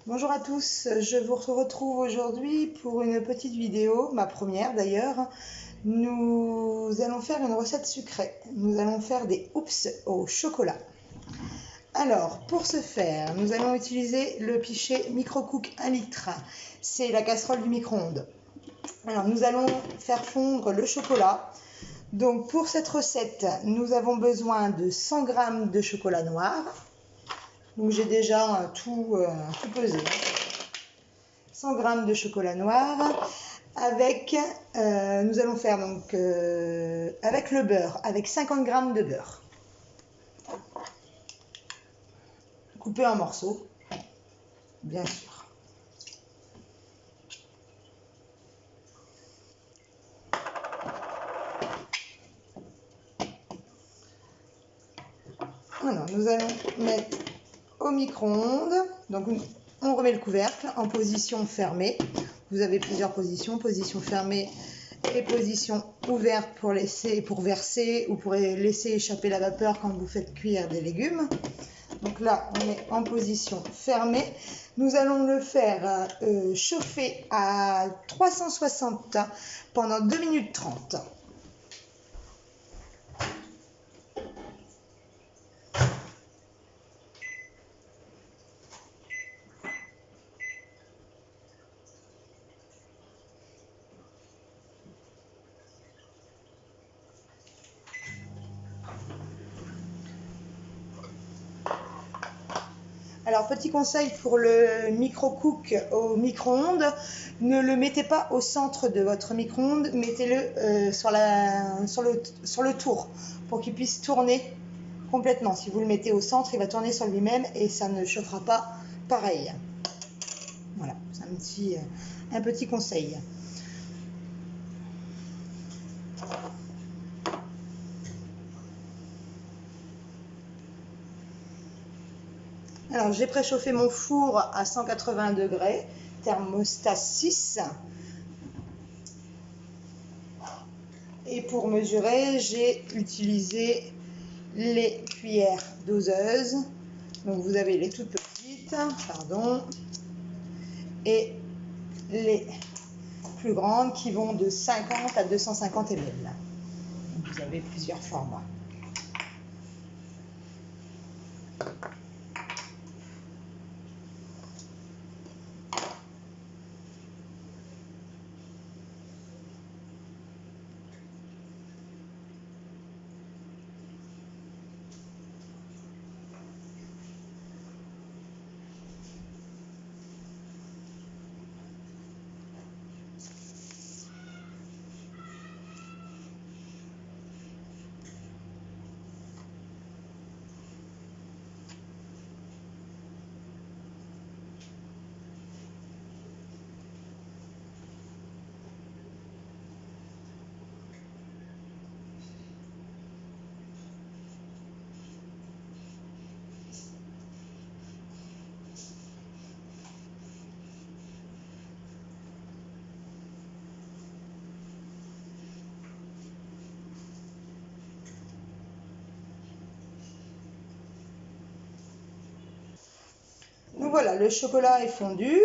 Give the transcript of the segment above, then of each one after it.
Bonjour à tous, je vous retrouve aujourd'hui pour une petite vidéo, ma première d'ailleurs. Nous allons faire une recette sucrée. Nous allons faire des oops au chocolat. Alors, pour ce faire, nous allons utiliser le pichet Microcook 1 litre. C'est la casserole du micro-ondes. Alors, nous allons faire fondre le chocolat. Donc, pour cette recette, nous avons besoin de 100 g de chocolat noir. Donc, j'ai déjà tout pesé. 100 g de chocolat noir avec, nous allons faire donc avec le beurre, avec 50 g de beurre. Coupé en morceaux, bien sûr. Voilà, nous allons mettre au micro-ondes. Donc on remet le couvercle en position fermée. Vous avez plusieurs positions, position fermée et position ouverte pour verser ou pour laisser échapper la vapeur quand vous faites cuire des légumes. Donc là, on est en position fermée. Nous allons le faire chauffer à 360 pendant 2 minutes 30. Alors, petit conseil pour le micro-cook au micro-ondes, ne le mettez pas au centre de votre micro-ondes, mettez-le sur le tour pour qu'il puisse tourner complètement. Si vous le mettez au centre, il va tourner sur lui-même et ça ne chauffera pas pareil. Voilà, c'est un petit conseil. Alors, j'ai préchauffé mon four à 180 degrés, thermostat 6. Et pour mesurer, j'ai utilisé les cuillères doseuses. Donc, vous avez les toutes petites, pardon, et les plus grandes qui vont de 50 à 250 ml. Donc, vous avez plusieurs formats. Donc voilà, le chocolat est fondu.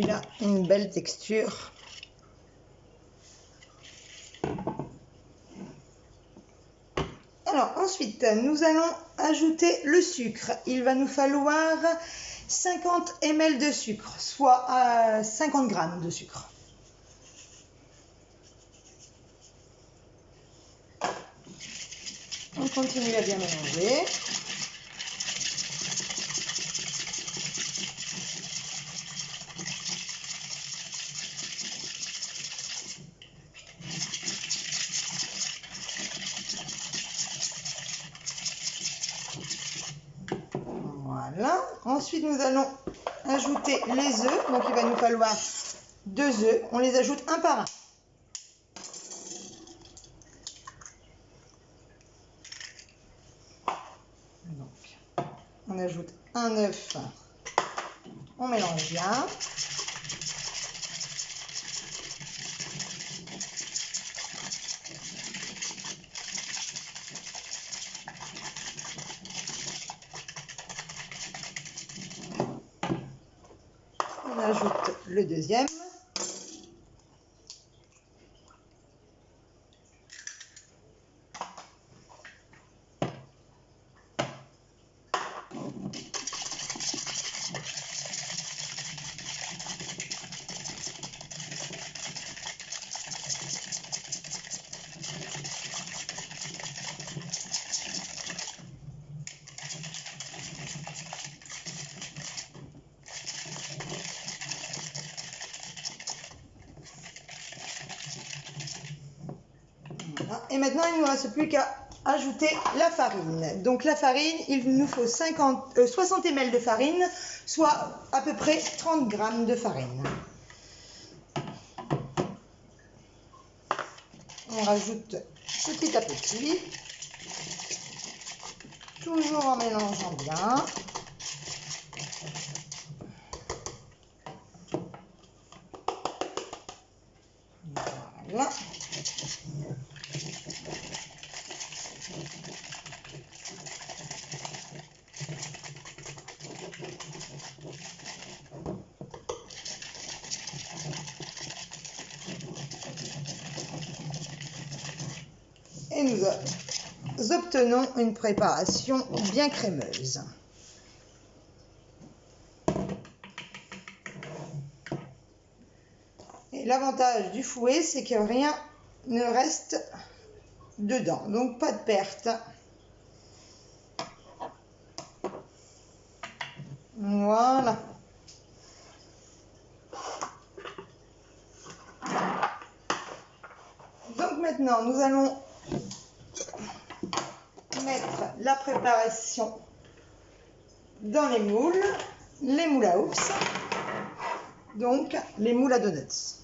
Il a une belle texture. Alors ensuite, nous allons ajouter le sucre. Il va nous falloir 50 ml de sucre, soit 50 g de sucre. On continue à bien mélanger. Voilà. Ensuite, nous allons ajouter les œufs. Donc, il va nous falloir 2 œufs. On les ajoute un par un. Donc, on ajoute un œuf. On mélange bien. On ajoute le deuxième. Et maintenant, il ne nous reste plus qu'à ajouter la farine. Donc la farine, il nous faut 60 ml de farine, soit à peu près 30 g de farine. On rajoute petit à petit, toujours en mélangeant bien. Voilà. Et nous obtenons une préparation bien crémeuse. Et l'avantage du fouet, c'est que rien ne reste dedans, donc pas de perte. Voilà. Donc maintenant, nous allons mettre la préparation dans les moules à oups, donc les moules à donuts.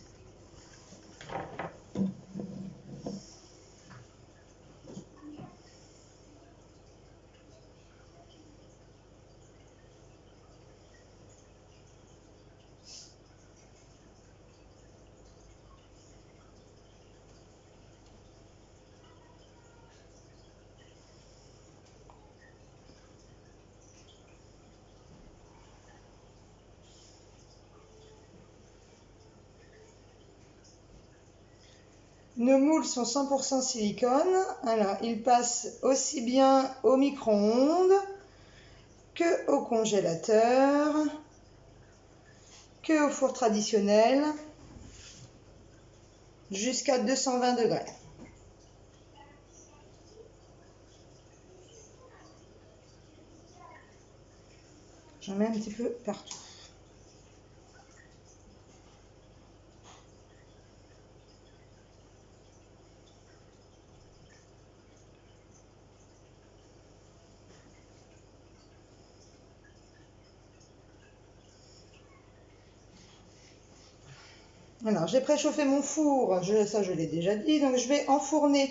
Nos moules sont 100% silicone, alors ils passent aussi bien au micro-ondes que au congélateur, que au four traditionnel, jusqu'à 220 degrés. J'en mets un petit peu partout. Alors, j'ai préchauffé mon four, ça je l'ai déjà dit, donc je vais enfourner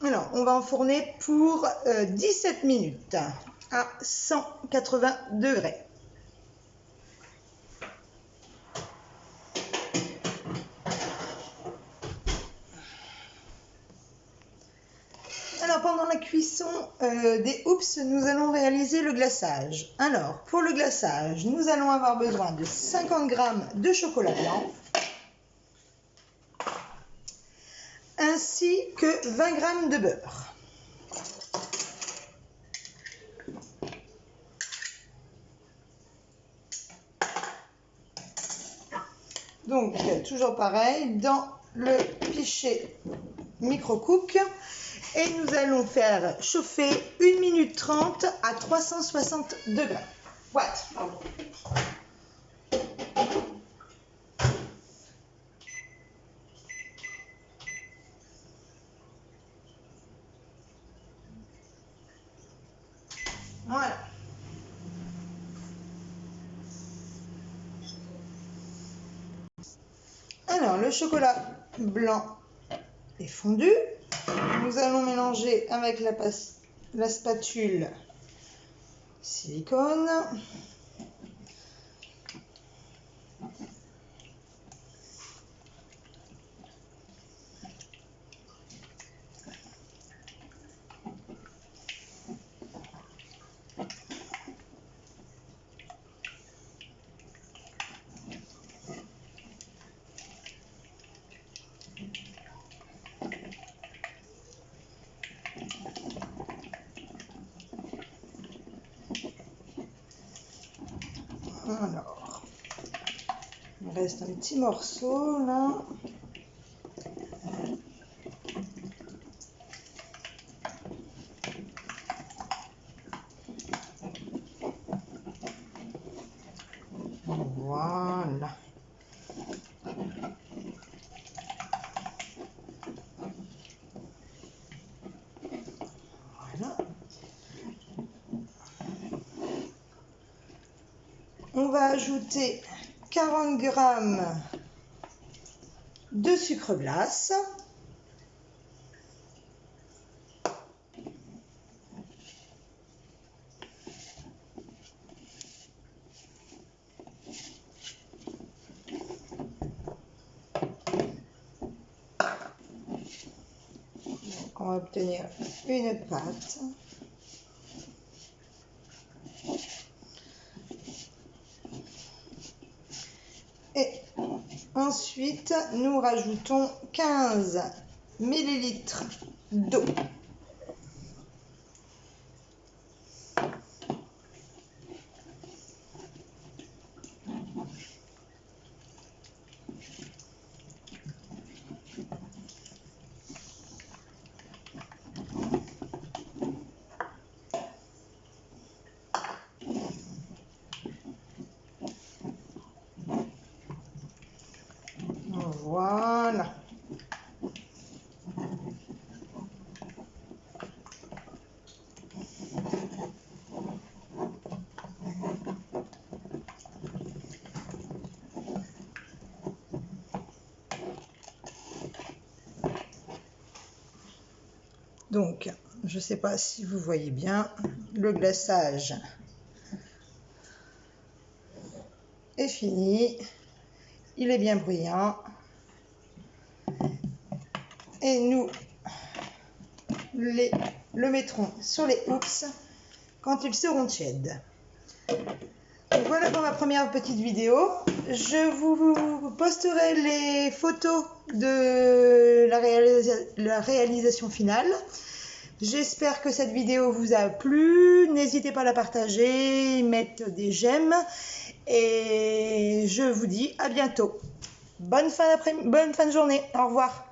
Alors, on va enfourner pour 17 minutes à 180 degrés. Alors pendant la cuisson des hoops, nous allons réaliser le glaçage. Alors pour le glaçage, nous allons avoir besoin de 50 g de chocolat blanc ainsi que 20 g de beurre. Donc toujours pareil, dans le pichet micro-cook. Et nous allons faire chauffer 1 minute 30 à 360 degrés. Voilà. Voilà. Alors, le chocolat blanc est fondu. Nous allons mélanger avec la spatule silicone. Alors, il reste un petit morceau là. Voilà. Voilà. On va ajouter 40 g de sucre glace. Donc on va obtenir une pâte. Et ensuite, nous rajoutons 15 ml d'eau. Voilà. Donc, je ne sais pas si vous voyez bien, le glaçage est fini. Il est bien bruyant. Et nous le mettrons sur les hoops quand ils seront tièdes. Donc voilà pour ma première petite vidéo. Je vous posterai les photos de la réalisation finale. J'espère que cette vidéo vous a plu. N'hésitez pas à la partager, mettre des j'aime. Et je vous dis à bientôt. Bonne fin de journée. Au revoir.